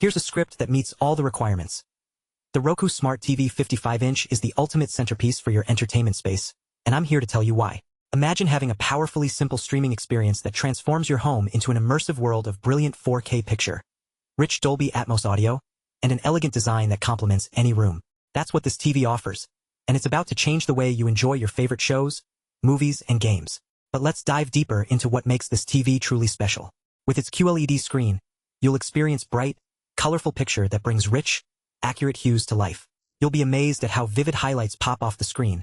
Here's a script that meets all the requirements. The Roku Smart TV 55-inch is the ultimate centerpiece for your entertainment space, and I'm here to tell you why. Imagine having a powerfully simple streaming experience that transforms your home into an immersive world of brilliant 4K picture, rich Dolby Atmos audio, and an elegant design that complements any room. That's what this TV offers, and it's about to change the way you enjoy your favorite shows, movies, and games. But let's dive deeper into what makes this TV truly special. With its QLED screen, you'll experience bright, colorful picture that brings rich, accurate hues to life. You'll be amazed at how vivid highlights pop off the screen,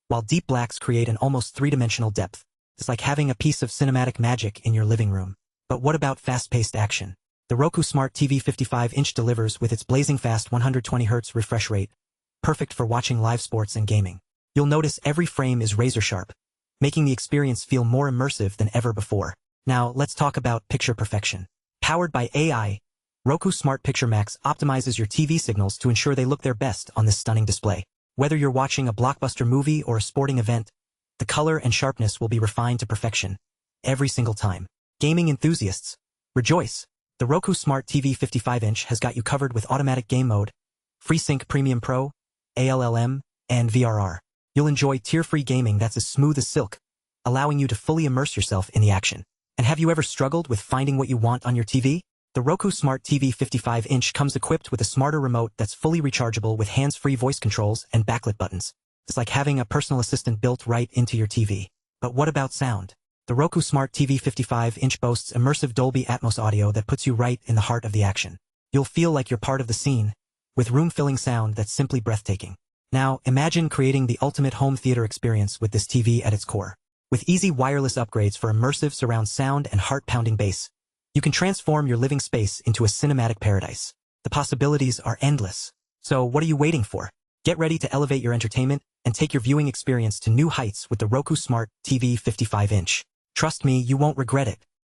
while deep blacks create an almost three-dimensional depth. It's like having a piece of cinematic magic in your living room. But what about fast-paced action? The Roku Smart TV 55-inch delivers with its blazing fast 120Hz refresh rate, perfect for watching live sports and gaming. You'll notice every frame is razor-sharp, making the experience feel more immersive than ever before. Now, let's talk about picture perfection. Powered by AI, Roku Smart Picture Max optimizes your TV signals to ensure they look their best on this stunning display. Whether you're watching a blockbuster movie or a sporting event, the color and sharpness will be refined to perfection every single time. Gaming enthusiasts, rejoice! The Roku Smart TV 55-inch has got you covered with automatic game mode, FreeSync Premium Pro, ALLM, and VRR. You'll enjoy tear-free gaming that's as smooth as silk, allowing you to fully immerse yourself in the action. And have you ever struggled with finding what you want on your TV? The Roku Smart TV 55-inch comes equipped with a smarter remote that's fully rechargeable with hands-free voice controls and backlit buttons. It's like having a personal assistant built right into your TV. But what about sound? The Roku Smart TV 55-inch boasts immersive Dolby Atmos audio that puts you right in the heart of the action. You'll feel like you're part of the scene, with room-filling sound that's simply breathtaking. Now, imagine creating the ultimate home theater experience with this TV at its core. With easy wireless upgrades for immersive surround sound and heart-pounding bass, you can transform your living space into a cinematic paradise. The possibilities are endless. So what are you waiting for? Get ready to elevate your entertainment and take your viewing experience to new heights with the Roku Smart TV 55-inch. Trust me, you won't regret it.